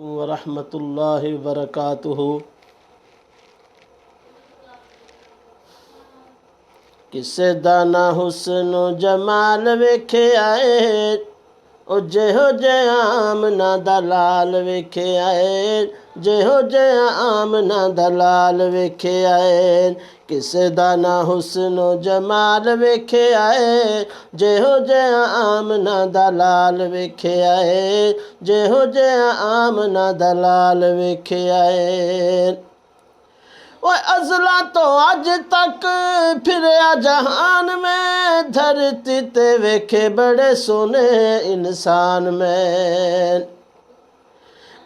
वरहमतुल्लाहि वबरकातुहू। किसे दाना हुस्न जमाल वेखे आए, ओ जेहो जे आमना दलाल वेखे आए, जेहो जे आमना दलाल वेखे आए। किसे दाना हुस्न जमाल वेखे आए, जेहो जे आमना दलाल वेखे आए, जेहो जे आमना दलाल वेखे आए। वो अज़ला तो अज तक फिरया जहान में, धरती ते वेखे बड़े सोने इंसान में।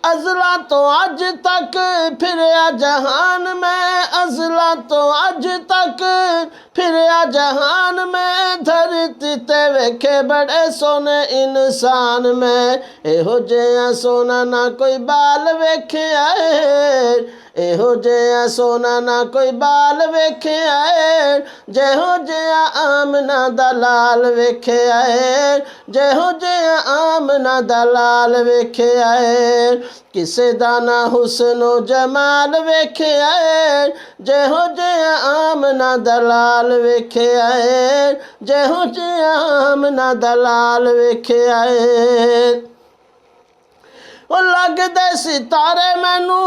अज़ला तो अज तक फिरया जहान में, अज़ला तो अज तक फिरया जहान में, धरती ते वेखे बड़े सोने इंसान में। एहो जिहा सोना ना कोई बाल वेखे आए, एहो जिहा सोना ना कोई बाल वेखे आए, जेहो जिहा आमना दलाल वेखे आए, जेहो जिहा आमना दलाल वेखे आए। किसे दाना हुस्नो जमाल वेखे आए, जेहो जिहा आमना दलाल वेखे आए, जेहो जिहा आमना दलाल वेखे आए। ओ लगदे सितारे मैनू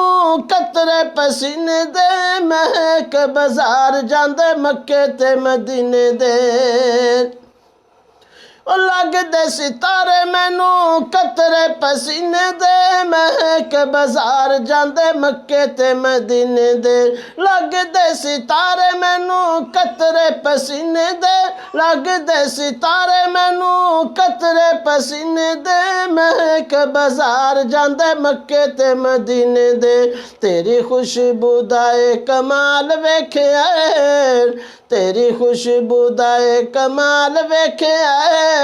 कतरे पसीने दे, महक बाजार जांदे मक्के ते मदीने दे। ओ लगदे सितारे मैनू कतरे पसीने दे, महक बाजार जांदे मक्के ते मदीने दे। लगदे सितारे मैनू कतरे पसीने दे, लगदे सितारे मैनू कतरे पसीने दे, महक बाजार जांदे मक्के ते मदीने दे। तेरी खुशबू दा कमाल वेखे आए, तेरी खुशबू दा कमाल वेखे आए,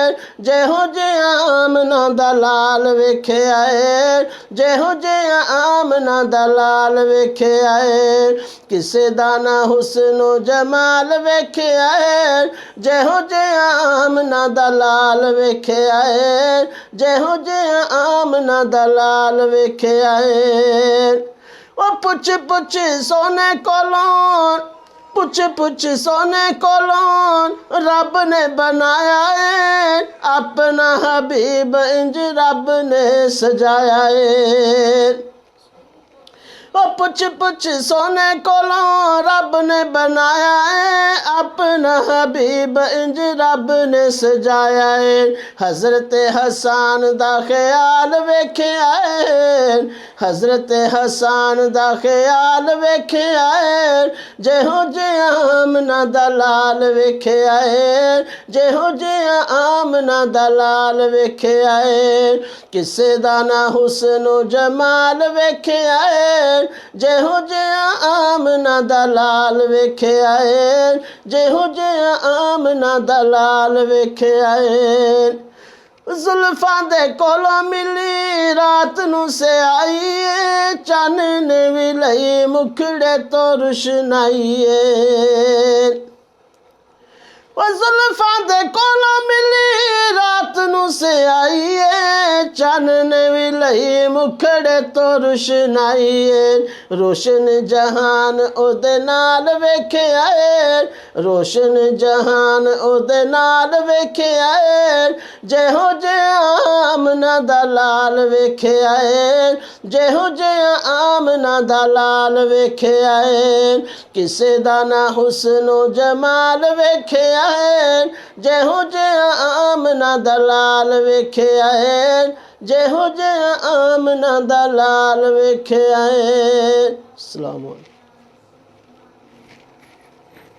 जेहो जिहा आमना दलाल वेखे आए, जेहो जिहा आमना दलाल वेखे आए। किसे दाना हुस्नो जमाल वेखे आए, जेहो जिहा आमना दलाल वेखे आए, जेहो जिहा आमना दलाल वेखे आए। ओ पुछ पुछ सोने कोलों, पुछ पुछ सोने कोलों रब ने बनाया है, अपना हबीब इंज रब ने सजाया है। ओ पुछ पुछ सोने कोलों रब ने बनाया है, अपना हबीब इंज रब ने सजाया है। हज़रत हसन दा ख्याल वेखे आए, हज़रत हसन दा ख्याल वेखे आए, जेहो जिहा आमना दलाल वेखे आए, जेहो जिहा आमना दलाल वेखे आए। किसे दाना हुस्नो जमाल वेखे आए, जेहो जिहा आमना दलाल वेखे आए, जेहो जिहा आमना दलाल वेखे आए। जुल्फां दे कोलों मिली रात नू से आई, चन्न ने भी लई मुखड़े तो रुशनाई। वो जुल्फां दे कोलों मिली रात नू से आई, चन्न ने भी लई मुखड़े तो रुशनाई। रोशन जहान ओदे नाल वेखे आए, रोशन जहान ओदे नाल वेखे आए, जेहो जिहा आमना दलाल वेखे आए, जेहो जिहा आमना दलाल वेखे आए। किसे दाना हुस्नो जमाल वेखे आए, जेहो जिहा आमना दलाल वेखे आए, जेहो जिहा आमना दलाल वेखे आए। अस्सलामु अलैकुम।